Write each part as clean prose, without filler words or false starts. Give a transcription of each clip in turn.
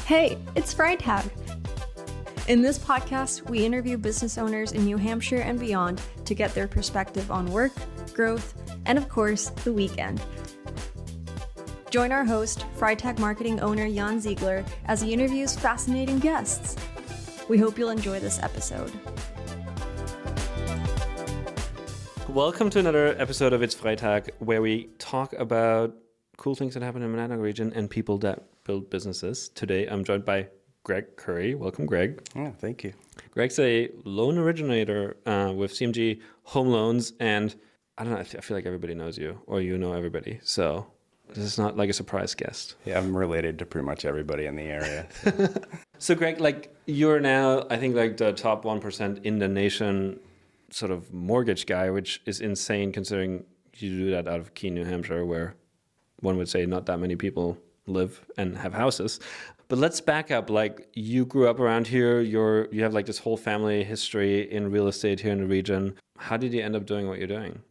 Hey, it's Freitag. In this podcast, we interview business owners in New Hampshire and beyond to get their perspective on work, growth, and of course, the weekend. Join our host, Freitag marketing owner Jan Ziegler, as he interviews fascinating guests. We hope you'll enjoy this episode. Welcome to another episode of It's Freitag, where we talk about cool things that happen in the Monadnock region and people that build businesses. Today, I'm joined by Greg Curry. Welcome, Greg. Oh, thank you. Greg's a loan originator with CMG Home Loans, and I don't know, I feel like everybody knows you, or you know everybody, so this is not like a surprise guest. Yeah, I'm related to pretty much everybody in the area. So Greg, like, you're now, I think, like the top 1% in the nation sort of mortgage guy, which is insane considering you do that out of Keene, New Hampshire, where one would say not that many people live and have houses. But let's back up. Like, you grew up around here. You have like this whole family history in real estate here in the region. How did you end up doing what you're doing?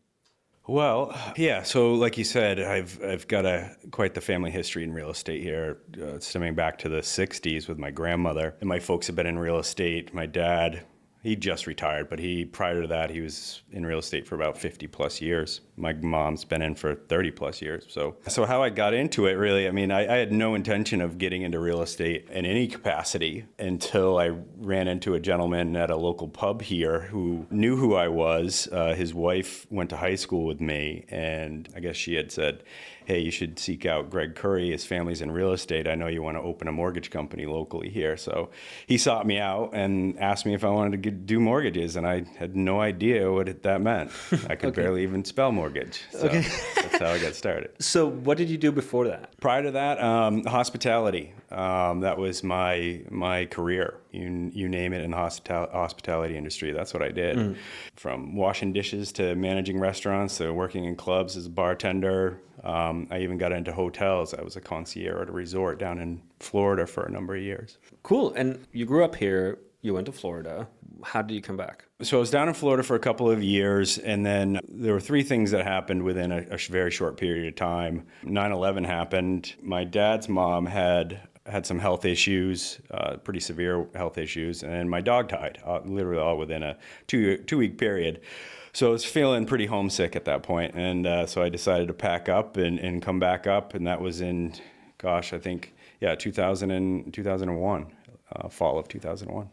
Well, yeah. So, like you said, I've got quite the family history in real estate here, stemming back to the '60s with my grandmother. And my folks have been in real estate. My dad, he just retired, but prior to that, he was in real estate for about 50 plus years. My mom's been in for 30 plus years. So how I got into it, really, I mean, I had no intention of getting into real estate in any capacity until I ran into a gentleman at a local pub here who knew who I was. His wife went to high school with me, and I guess she had said, hey, you should seek out Greg Curry. His family's in real estate. I know you want to open a mortgage company locally here. So he sought me out and asked me if I wanted to do mortgages, and I had no idea what that meant. I could barely even spell mortgage. So that's how I got started. So what did you do before that? Prior to that, hospitality. That was my career. You name it in the hospitality industry. That's what I did. From washing dishes to managing restaurants to working in clubs as a bartender. I even got into hotels. I was a concierge at a resort down in Florida for a number of years. Cool. And you grew up here. You went to Florida. How did you come back? So I was down in Florida for a couple of years, and then there were three things that happened within a very short period of time. 9/11 happened. My dad's mom had some health issues, pretty severe health issues, and my dog died, literally all within a two-week period. So I was feeling pretty homesick at that point, and so I decided to pack up and come back up, and that was in, I think, 2001, fall of 2001.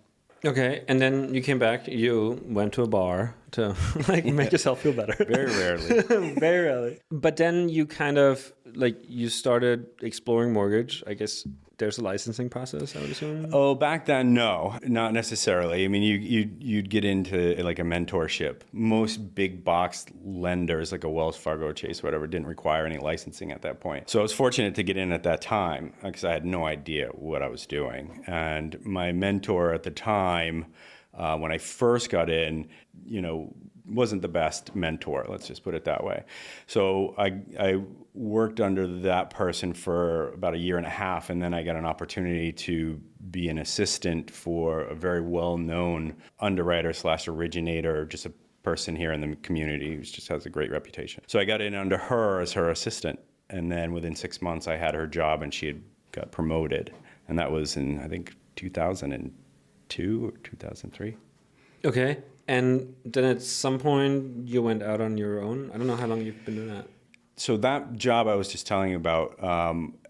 Okay, and then you came back, you went to a bar to make yourself feel better. Very rarely. Very rarely. But then you kind of, you started exploring mortgage. I guess there's a licensing process, I would assume? Oh, back then, no, not necessarily. I mean, you'd get into like a mentorship. Most big box lenders, like a Wells Fargo, Chase, whatever, didn't require any licensing at that point. So I was fortunate to get in at that time because I had no idea what I was doing. And my mentor at the time, when I first got in, wasn't the best mentor, let's just put it that way. So I worked under that person for about a year and a half, and then I got an opportunity to be an assistant for a very well-known underwriter / originator, just a person here in the community who just has a great reputation. So I got in under her as her assistant, and then within 6 months I had her job and she had got promoted. And that was in, I think, 2002 or 2003. Okay. And then at some point you went out on your own. I don't know how long you've been doing that. So that job I was just telling you about,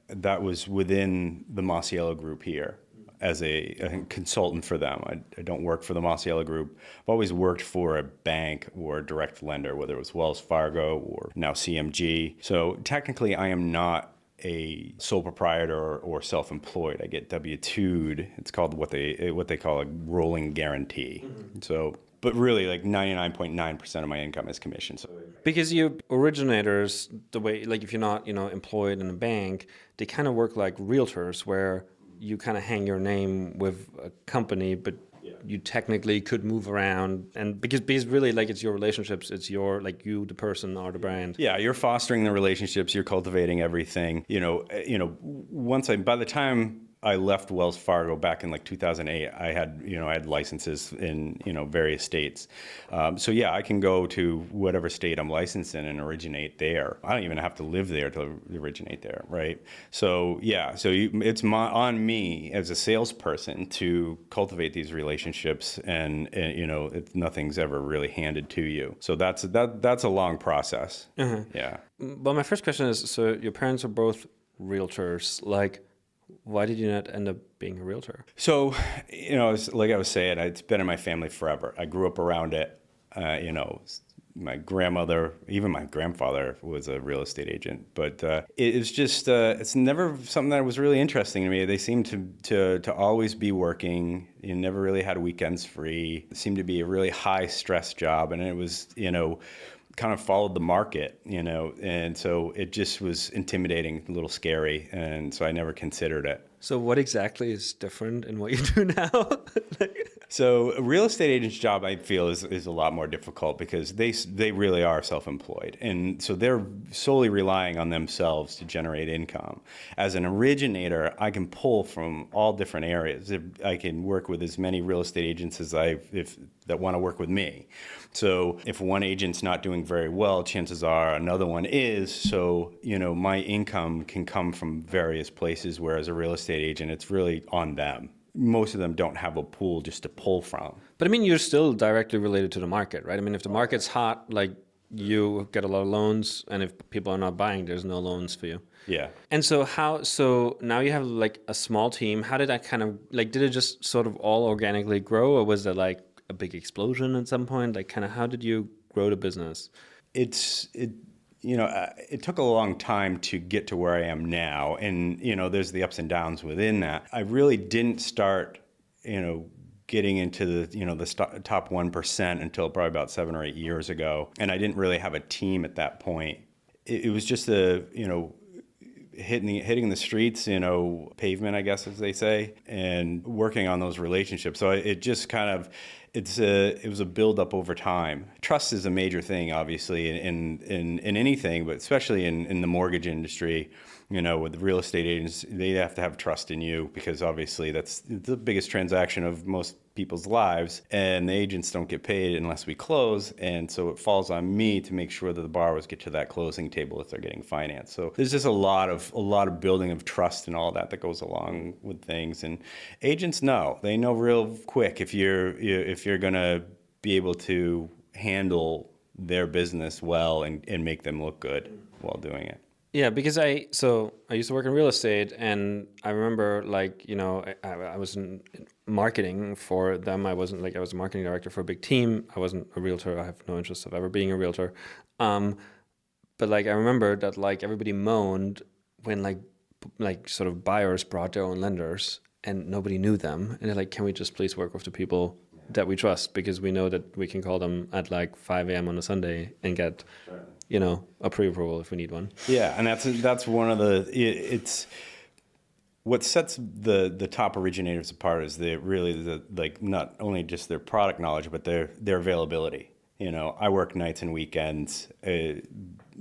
that was within the Masiello Group here as a consultant for them. I don't work for the Masiello Group. I've always worked for a bank or a direct lender, whether it was Wells Fargo or now CMG. So technically I am not a sole proprietor or self-employed. I get W-2'd. It's called what they call a rolling guarantee. Mm-hmm. So, but really, like 99.9% of my income is commission. So, because you originators, the way, like if you're not, employed in a bank, they kind of work like realtors, where you kind of hang your name with a company, but you technically could move around, and because really, like, it's your relationships, it's your, like, you, the person, or the brand. Yeah, you're fostering the relationships, you're cultivating everything. By the time I left Wells Fargo back in like 2008, I had licenses in, various states. So yeah, I can go to whatever state I'm licensed in and originate there. I don't even have to live there to originate there, right? So yeah, it's on me as a salesperson to cultivate these relationships, and nothing's ever really handed to you. So that's a long process. Yeah. But my first question is, so your parents are both realtors. Like, why did you not end up being a realtor? So, like I was saying, it's been in my family forever. I grew up around it. My grandmother, even my grandfather was a real estate agent. But it's just, it's never something that was really interesting to me. They seemed to always be working. You never really had weekends free. It seemed to be a really high stress job. And it was, kind of followed the market, and so it just was intimidating, a little scary, and so I never considered it. So what exactly is different in what you do now? So a real estate agent's job, I feel, is a lot more difficult because they really are self-employed, and so they're solely relying on themselves to generate income. As an originator, I can pull from all different areas. I can work with as many real estate agents as that want to work with me. So if one agent's not doing very well, chances are another one is. So, my income can come from various places, whereas a real estate agent, it's really on them. Most of them don't have a pool just to pull from. But I mean, you're still directly related to the market, right? I mean, if the market's hot, like, you get a lot of loans, and if people are not buying, there's no loans for you. Yeah. And so now you have like a small team. How did that kind of, like, did it just sort of all organically grow, or was there like a big explosion at some point? Like, kind of, how did you grow the business? It took a long time to get to where I am now, and there's the ups and downs within that. I really didn't start getting into the top 1% until probably about 7 or 8 years ago, and I didn't really have a team at that point. It was just hitting the streets, pavement, I guess, as they say, and working on those relationships. So it just kind of, it was a buildup over time. Trust is a major thing, obviously, in anything, but especially in the mortgage industry. With real estate agents, they have to have trust in you, because obviously that's the biggest transaction of most people's lives, and the agents don't get paid unless we close, and so it falls on me to make sure that the borrowers get to that closing table if they're getting financed. So there's just a lot of building of trust and all that goes along with things, and agents they know real quick if you're gonna be able to handle their business well and make them look good while doing it. Yeah, because I used to work in real estate, and I remember, like, I was in marketing for them. I was a marketing director for a big team. I wasn't a realtor. I have no interest of ever being a realtor. But like, I remember that, like, everybody moaned when like sort of buyers brought their own lenders and nobody knew them. And they're like, can we just please work with the people that we trust, because we know that we can call them at like 5 a.m. on a Sunday and get a pre-approval if we need one. Yeah, and that's one of it's what sets the top originators apart is not only just their product knowledge, but their availability. I work nights and weekends.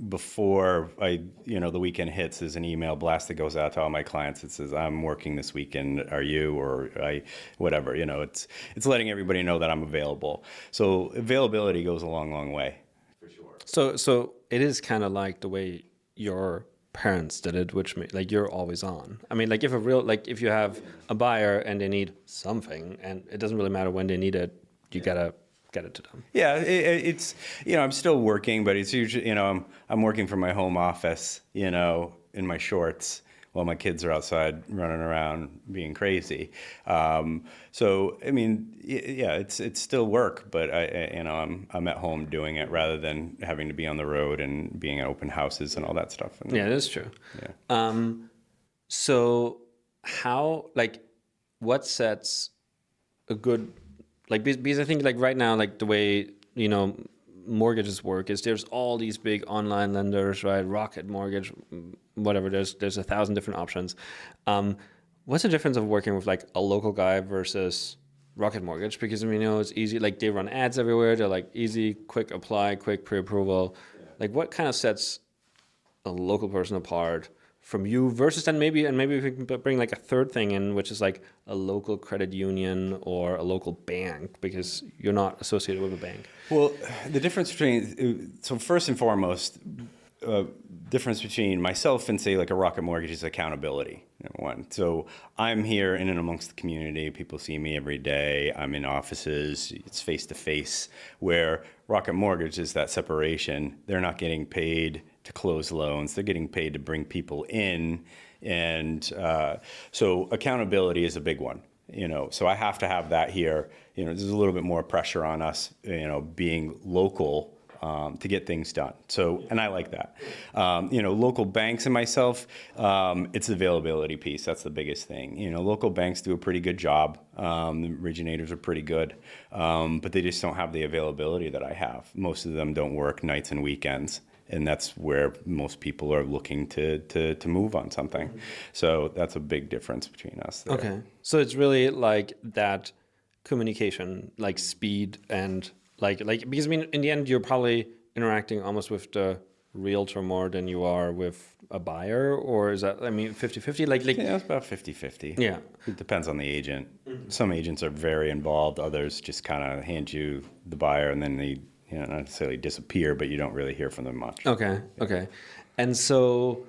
Before the weekend hits, there's an email blast that goes out to all my clients that says, I'm working this weekend, are you, or whatever. It's letting everybody know that I'm available. So availability goes a long, long way. So it is kind of like the way your parents did it, which like you're always on. I mean, like if you have a buyer and they need something, and it doesn't really matter when they need it, you gotta get it to them. Yeah, it's I'm still working, but it's usually I'm working from my home office, in my shorts, while my kids are outside running around being crazy. So I mean, yeah, it's still work, but I'm at home doing it rather than having to be on the road and being at open houses and all that stuff. And, yeah, that's true. Yeah. So how, like, what sets a good, like, because I think, like, right now, like, the way mortgages work is there's all these big online lenders, right? Rocket Mortgage, whatever. There's 1,000 different options. What's the difference of working with like a local guy versus Rocket Mortgage? Because it's easy. Like, they run ads everywhere. They're like easy, quick apply, quick pre-approval. Yeah. Like, what kind of sets a local person apart from you versus then maybe we can bring like a third thing in, which is like a local credit union or a local bank, because you're not associated with a bank. Well, the difference between, so first and foremost, difference between myself and say like a Rocket Mortgage is accountability, number one. So I'm here in and amongst the community. People see me every day. I'm in offices. It's face to face. Where Rocket Mortgage is that separation. They're not getting paid to close loans. They're getting paid to bring people in. And so accountability is a big one. So I have to have that here. There's a little bit more pressure on us, being local to get things done. So, and I like that. Local banks and myself, it's the availability piece. That's the biggest thing. Local banks do a pretty good job. The originators are pretty good, but they just don't have the availability that I have. Most of them don't work nights and weekends. And that's where most people are looking to move on something. So that's a big difference between us there. Okay. So it's really like that communication, like speed and like because I mean, in the end, you're probably interacting almost with the realtor more than you are with a buyer, or is that, 50-50? Like yeah, it's about 50-50. Yeah. It depends on the agent. Some agents are very involved. Others just kind of hand you the buyer and then they, not necessarily disappear, but you don't really hear from them much. Okay. And so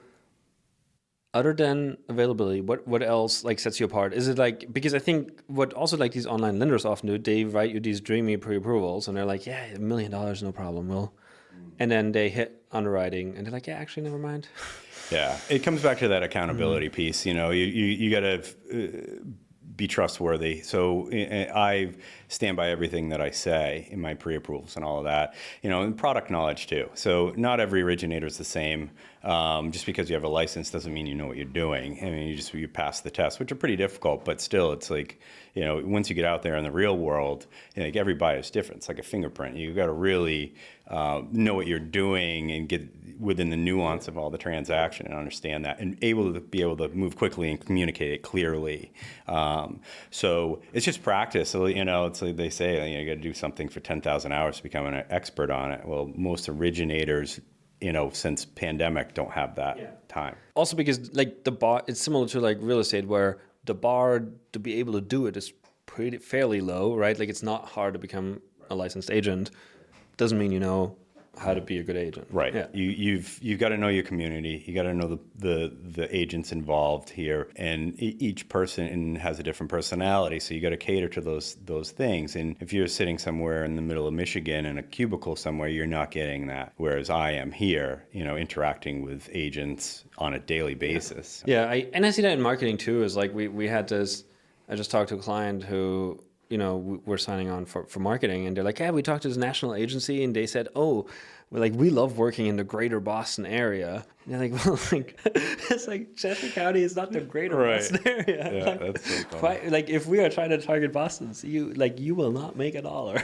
other than availability, what else like sets you apart? Is it like, because I think what also like these online lenders often do, they write you these dreamy pre-approvals and they're like, yeah, $1 million, no problem, and then they hit underwriting and they're like, yeah, actually, never mind. Yeah, it comes back to that accountability piece. You got to be trustworthy. So I stand by everything that I say in my pre-approvals and all of that, and product knowledge too. So not every originator is the same. Just because you have a license doesn't mean you know what you're doing. You pass the test, which are pretty difficult, but still it's like, once you get out there in the real world, like every buyer is different. It's like a fingerprint. You got to really know what you're doing and get within the nuance of all the transaction and understand that and be able to move quickly and communicate it clearly. So it's just practice. So, it's like they say, you got to do something for 10,000 hours to become an expert on it. Well, most originators, since pandemic don't have that time. Also because like the bar, it's similar to like real estate where the bar to be able to do it is fairly low, right? Like it's not hard to become a licensed agent. Doesn't mean you know how to be a good agent. Right. Yeah. You've got to know your community. You got to know the agents involved here, and each person has a different personality. So you got to cater to those things. And if you're sitting somewhere in the middle of Michigan in a cubicle somewhere, you're not getting that. Whereas I am here, interacting with agents on a daily basis. Yeah. I see that in marketing too. Is like we had this. I just talked to a client who, we're signing on for marketing, and they're like, yeah, we talked to this national agency, and they said, oh, we love working in the greater Boston area. And they're like, well, it's like Chester County is not the greater Boston area. Yeah, that's so funny. Quite, like if we are trying to target Boston, so you will not make $1.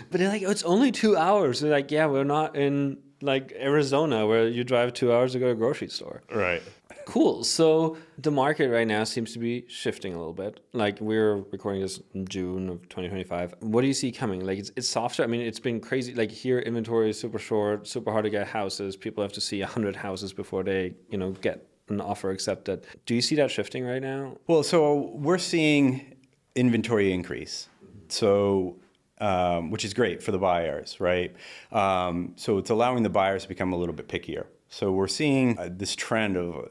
But they're like, oh, it's only 2 hours. They're like, yeah, we're not in like Arizona where you drive 2 hours to go to a grocery store. Right. Cool. So the market right now seems to be shifting a little bit. Like we're recording this in June of 2025. What do you see coming? Like it's softer. It's been crazy. Like here, inventory is super short, super hard to get houses. People have to see 100 houses before they, get an offer accepted. Do you see that shifting right now? Well, so we're seeing inventory increase. So which is great for the buyers, right? So it's allowing the buyers to become a little bit pickier. So we're seeing this trend of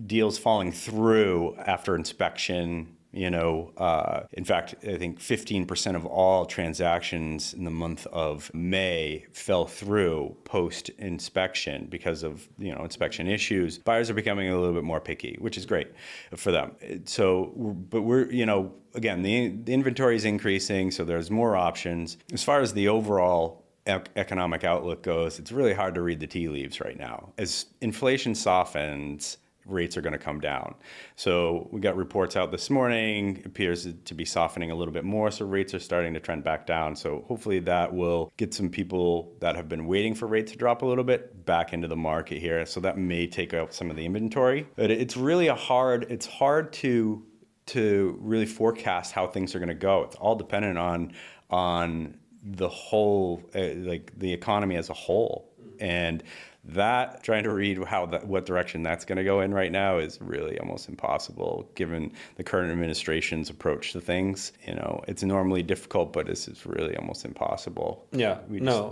deals falling through after inspection. In fact, I think 15% of all transactions in the month of May fell through post-inspection because of, inspection issues. Buyers are becoming a little bit more picky, which is great for them. So, but we're, again, the inventory is increasing, so there's more options. As far as the overall economic outlook goes, it's really hard to read the tea leaves right now. As inflation softens, rates are going to come down. So we got reports out this morning, appears to be softening a little bit more, so rates are starting to trend back down. So hopefully that will get some people that have been waiting for rates to drop a little bit back into the market here. So that may take out some of the inventory. But it's really it's hard to really forecast how things are going to go. It's all dependent on the whole, like the economy as a whole. And That, trying to read what direction that's going to go in right now is really almost impossible given the current administration's approach to things. It's normally difficult, but this is really almost impossible. Yeah,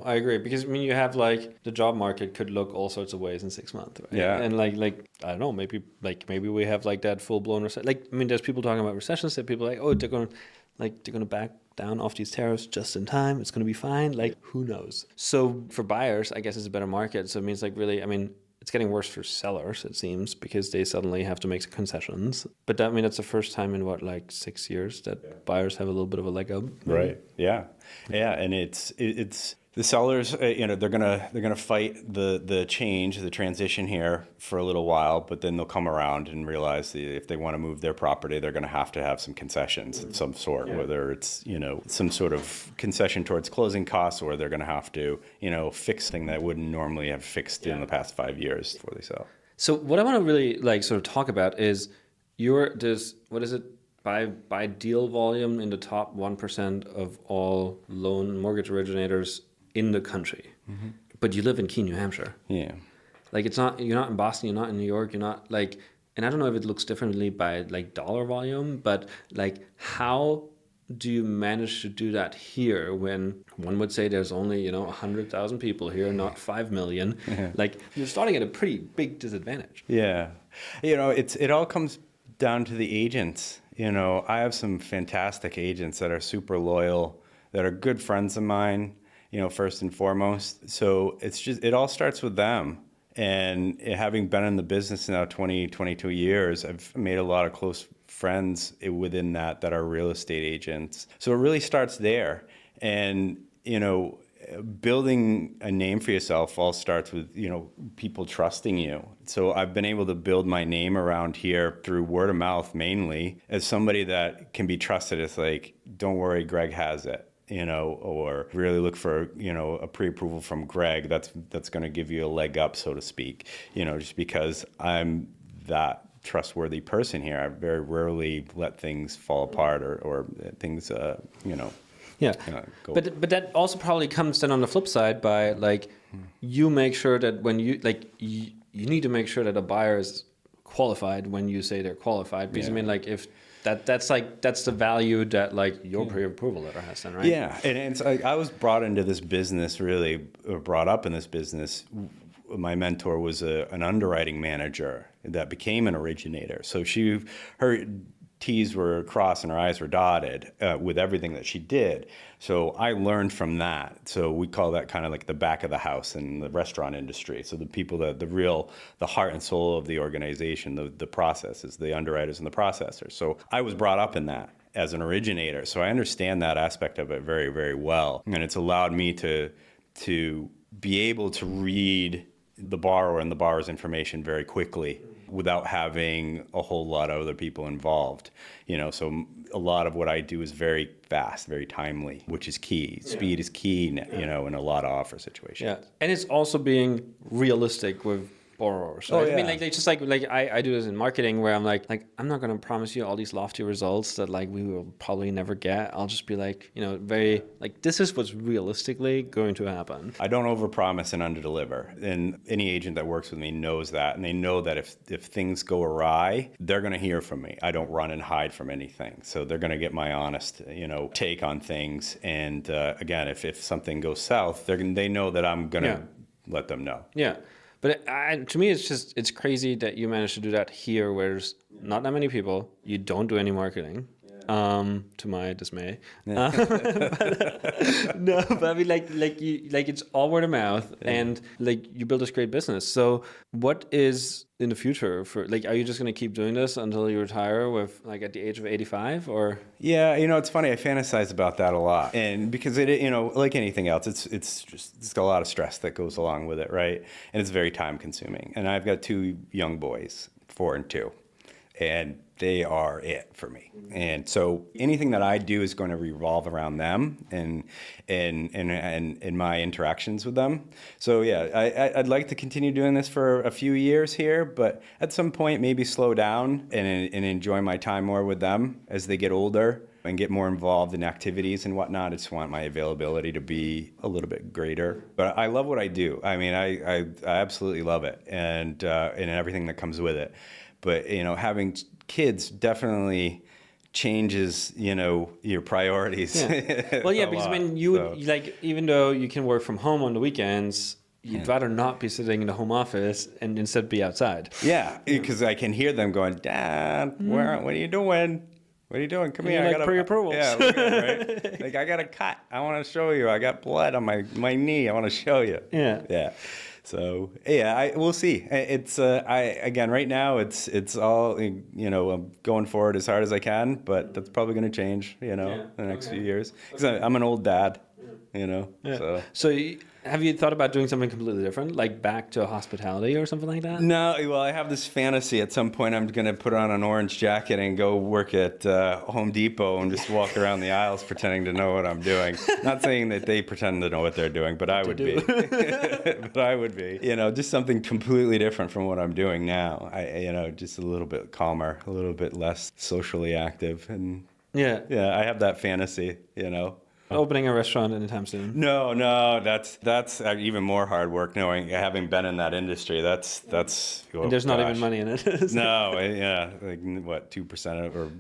I agree. Because, I mean, you have, like, the job market could look all sorts of ways in 6 months, right? Yeah. And, like I don't know, maybe we have, like, that full-blown recession. Like, I mean, there's people talking about recessions, that people are like, oh, they're going to back down off these tariffs just in time. It's going to be fine. Like, who knows? So for buyers, I guess it's a better market. So it means, like, really, I mean, it's getting worse for sellers, it seems, because they suddenly have to make concessions. But that, I mean, that's the first time in 6 years that buyers have a little bit of a leg up. Right. Yeah. And it's the sellers, they're gonna fight the change, the transition here for a little while, but then they'll come around and realize that if they want to move their property, they're going to have some concessions of some sort, whether it's some sort of concession towards closing costs, or they're going to have to fix things that wouldn't normally have fixed in the past 5 years before they sell. So what I want to really sort of talk about is by deal volume in the top 1% of all mortgage originators in the country. Mm-hmm. But you live in Keene, New Hampshire. Yeah. Like, you're not in Boston, you're not in New York, you're not and I don't know if it looks differently by dollar volume, but how do you manage to do that here when one would say there's only 100,000 people here, not 5 million? You're starting at a pretty big disadvantage. Yeah. It all comes down to the agents. I have some fantastic agents that are super loyal, that are good friends of mine, first and foremost. So it all starts with them. And having been in the business now 22 years, I've made a lot of close friends within that are real estate agents. So it really starts there. And, building a name for yourself all starts with, people trusting you. So I've been able to build my name around here through word of mouth mainly as somebody that can be trusted. It's like, don't worry, Greg has it. Or really look for, a pre-approval from Greg that's going to give you a leg up, so to speak, just because I'm that trustworthy person here. I very rarely let things fall apart or things, Yeah, but that also probably comes then on the flip side by you make sure that when you you need to make sure that a buyer is qualified when you say they're qualified, because I mean if that's the value that your pre-approval letter has then, right? Yeah, and it's I was brought into this business brought up in this business. My mentor was an underwriting manager that became an originator. So her T's were crossed and her I's were dotted with everything that she did. So I learned from that. So we call that kind of like the back of the house in the restaurant industry. So the people the heart and soul of the organization, the processes, the underwriters and the processors. So I was brought up in that as an originator. So I understand that aspect of it very, very well. And it's allowed me to be able to read the borrower and the borrower's information very quickly without having a whole lot of other people involved. So a lot of what I do is very fast, very timely, which is key. Speed is key, in a lot of offer situations. Yeah, and it's also being realistic with borrowers. Right? Oh, yeah. I mean, just I do this in marketing where I'm I'm not going to promise you all these lofty results that we will probably never get. I'll just be very this is what's realistically going to happen. I don't overpromise and underdeliver. And any agent that works with me knows that, and they know that if things go awry, they're going to hear from me. I don't run and hide from anything. So they're going to get my honest, take on things. And again, if something goes south, they know that I'm going to let them know. Yeah. But to me, it's crazy that you managed to do that here, where there's not that many people. You don't do any marketing, to my dismay. Yeah. But I mean, it's all word of mouth, and you build this great business. So, what is in the future for are you just going to keep doing this until you retire with at the age of 85, or? Yeah, it's funny. I fantasize about that a lot, and because it, like anything else, it's got a lot of stress that goes along with it, right? And it's very time consuming. And I've got 2 young boys, 4 and 2, and they are it for me. And so anything that I do is going to revolve around them and my interactions with them. So yeah, I'd like to continue doing this for a few years here, but at some point maybe slow down and enjoy my time more with them as they get older. and get more involved in activities and whatnot. I just want my availability to be a little bit greater. But I love what I do. I mean, I absolutely love it, and everything that comes with it. But, having kids definitely changes, your priorities. Yeah. Well, yeah, because even though you can work from home on the weekends, you'd rather not be sitting in the home office and instead be outside. Yeah, because I can hear them going, Dad, what are you doing? What are you doing? Come here. I got pre-approvals. Yeah, look at it, right? Like, I got a cut. I want to show you. I got blood on my knee. I want to show you. Yeah. Yeah. So we'll see. It's again right now it's all I'm going forward as hard as I can, but that's probably going to change in the next few years because I'm an old dad, So have you thought about doing something completely different, like back to hospitality or something like that? No, well, I have this fantasy at some point I'm going to put on an orange jacket and go work at Home Depot and just walk around the aisles pretending to know what I'm doing. Not saying that they pretend to know what they're doing, but I would be. But I would be. Just something completely different from what I'm doing now. Just a little bit calmer, a little bit less socially active. And I have that fantasy, Opening a restaurant anytime soon? No, that's even more hard work. Having been in that industry, that's. There's not even money in it. No, like what 2% or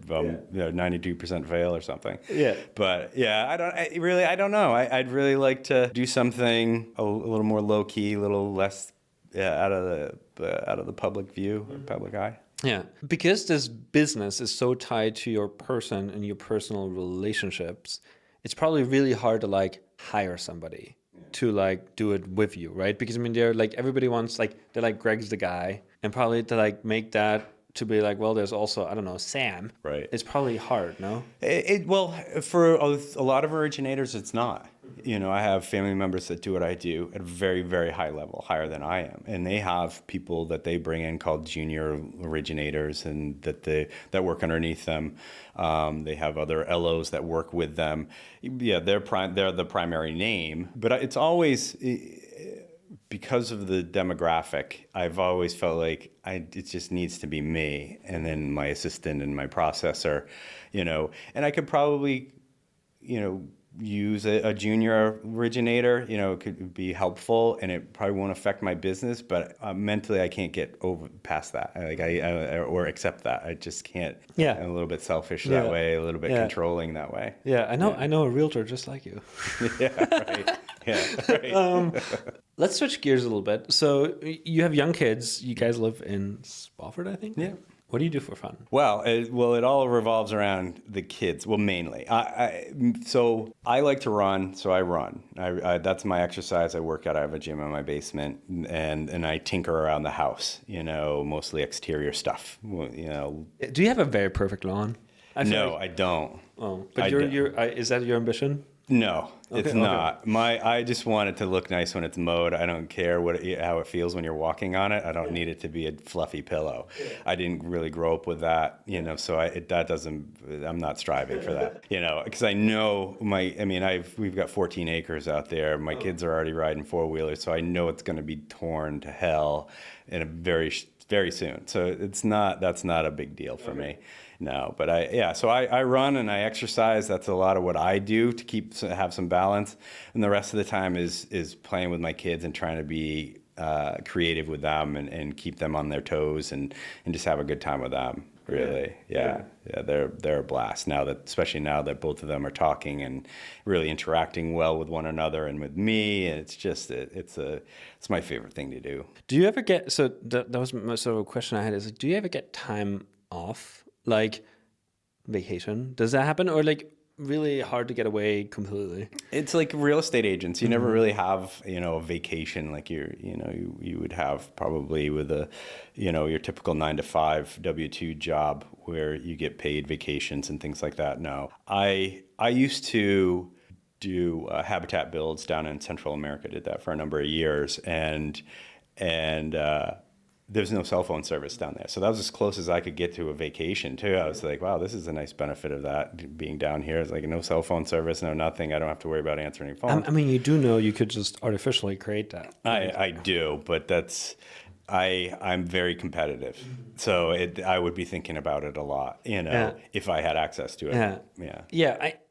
92% fail or something. Yeah, but I don't know. I'd really like to do something a little more low key, a little less out of the public view, public eye. Yeah, because this business is so tied to your person and your personal relationships. It's probably really hard to hire somebody to do it with you, right? Because they're everybody wants they're Greg's the guy, and probably to make that to be well, there's also, I don't know, Sam. Right. It's probably hard, no? Well, for a lot of originators, it's not. I have family members that do what I do at a very, very high level, higher than I am. And they have people that they bring in called junior originators and that work underneath them. They have other LOs that work with them. Yeah, they're the primary name. But it's always, because of the demographic, I've always felt like it just needs to be me and then my assistant and my processor, and I could probably, use a junior originator, it could be helpful and it probably won't affect my business, but mentally I can't get past that. Or accept that. I just can't. Yeah. I'm a little bit selfish that way, a little bit controlling that way. Yeah, I know a realtor just like you. Yeah, right. Yeah, right. Let's switch gears a little bit. So you have young kids. You guys live in Spofford, I think? Yeah. What do you do for fun? Well, it all revolves around the kids. Well, mainly. So I like to run, so I run. That's my exercise. I work out. I have a gym in my basement, and I tinker around the house, mostly exterior stuff. Do you have a very perfect lawn? No, I don't. Oh, but is that your ambition? No, it's not. I just want it to look nice when it's mowed. I don't care how it feels when you're walking on it. I don't need it to be a fluffy pillow. I didn't really grow up with that, so I'm not striving for that, because I know we've got 14 acres out there. My kids are already riding four-wheelers, so I know it's going to be torn to hell in a very, very soon. So that's not a big deal for me. No, but so I run and I exercise. That's a lot of what I do to have some balance. And the rest of the time is playing with my kids and trying to be creative with them and keep them on their toes and just have a good time with them. Really, yeah, they're a blast especially now that both of them are talking and really interacting well with one another and with me. And it's just it's my favorite thing to do. Do you ever get that was sort of a question I had is do you ever get time off? Like vacation, does that happen, or really hard to get away completely? It's like real estate agents. You never really have a vacation like you would have probably with your typical 9-to-5 W-2 job where you get paid vacations and things like that. No, I used to do habitat builds down in Central America. Did that for a number of years, and there's no cell phone service down there. So that was as close as I could get to a vacation too. I was like, wow, this is a nice benefit of that being down here. It's no cell phone service, no nothing. I don't have to worry about answering phones. You do know you could just artificially create that. I do, but that's I'm very competitive. So I would be thinking about it a lot, if I had access to it.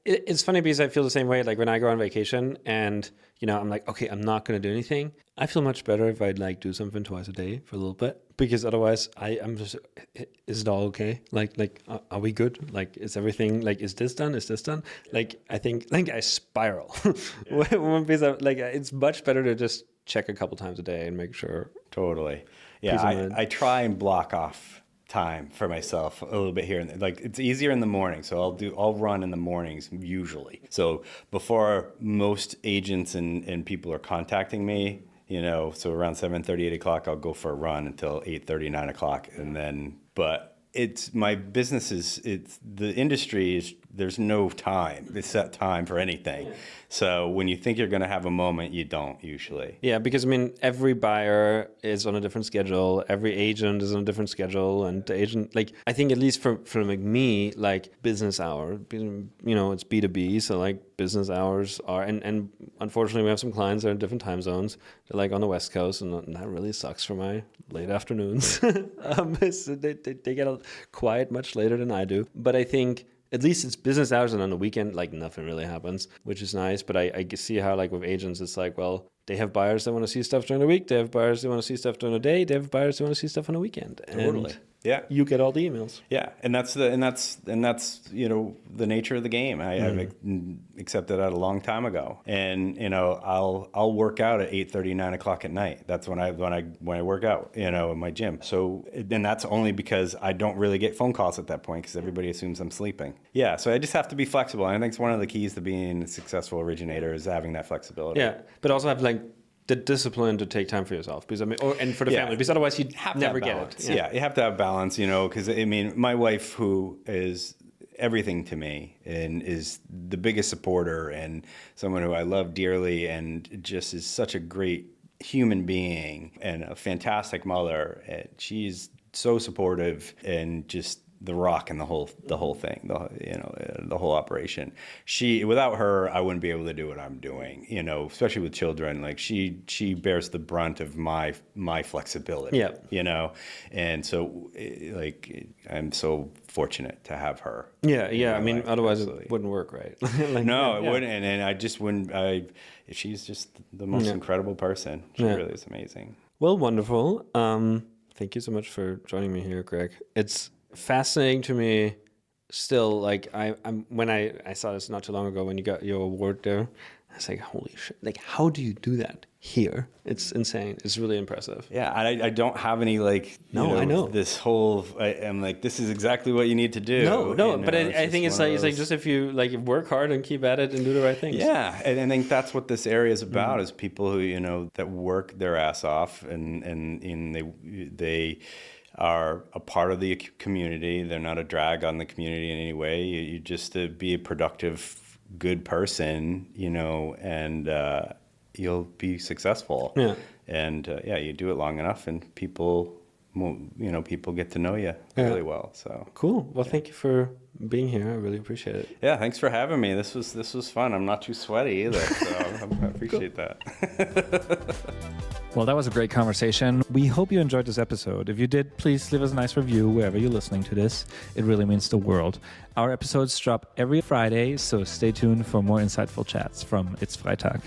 It's funny because I feel the same way. Like when I go on vacation and, I'm like, okay, I'm not going to do anything. I feel much better if I'd like do something twice a day for a little bit, because otherwise I'm just, is it all okay? Are we good? Like, is everything, like, is this done? Is this done? Like, I think, like, I spiral. Because it's much better to just check a couple times a day and make sure. Totally. Yeah, I try and block off time for myself a little bit here and there. Like, it's easier in the morning, so I'll run in the mornings usually. So before most agents and people are contacting me, so around 7:30, 8 o'clock, I'll go for a run until 8:30, 9 o'clock, and then. But it's my business it's the industry is, there's no time. It's set time for anything. Yeah. So when you think you're going to have a moment, you don't usually. Yeah, because every buyer is on a different schedule. Every agent is on a different schedule, and the agent, like, I think at least for like me, like business hour, it's B2B, so like business hours are, and unfortunately we have some clients that are in different time zones. They're like on the West Coast, and that really sucks for my late afternoons. They get quiet much later than I do. But I think at least it's business hours, and on the weekend, like, nothing really happens, which is nice. But I see how, like, with agents, it's like, well, they have buyers that want to see stuff during the week. They have buyers that want to see stuff during the day. They have buyers that want to see stuff on the weekend. Totally. And yeah. You get all the emails. Yeah, and that's the nature of the game. I've accepted that a long time ago, and I'll work out at 8:30, 9 o'clock at night. That's when I work out, in my gym. So, and that's only because I don't really get phone calls at that point because everybody assumes I'm sleeping. Yeah, so I just have to be flexible. And I think it's one of the keys to being a successful originator is having that flexibility. Yeah, but also have like the discipline to take time for yourself, because and for the family, because otherwise you'd never get it. Yeah, you have to have balance, because my wife, who is everything to me and is the biggest supporter and someone who I love dearly and just is such a great human being and a fantastic mother, and she's so supportive and just the rock and the whole thing, the whole operation. Without her, I wouldn't be able to do what I'm doing, especially with children. Like she bears the brunt of my flexibility, and so like I'm so fortunate to have her. Yeah. Otherwise absolutely. It wouldn't work, right? It wouldn't, and I just wouldn't. She's just the most incredible person. She really is amazing. Well, wonderful. Thank you so much for joining me here, Greg. It's fascinating to me still. Like I'm when I saw this not too long ago when you got your award there, I was like, holy shit, like, how do you do that here? It's insane. It's really impressive. Yeah, I don't have any like I know this whole I'm like, this is exactly what you need to do. But I think it's like just if you like work hard and keep at it and do the right things. Yeah, and I think that's what this area is about, is people who that work their ass off and they are a part of the community. They're not a drag on the community in any way. You just to be a productive, good person, and you'll be successful. Yeah. And you do it long enough, and people get to know you really well. So cool. Well, thank you for being here. I really appreciate it. Yeah, thanks for having me. This was fun. I'm not too sweaty either, so I appreciate that. Well, that was a great conversation. We hope you enjoyed this episode. If you did, please leave us a nice review wherever you're listening to this. It really means the world. Our episodes drop every Friday, so stay tuned for more insightful chats from It's Freitag.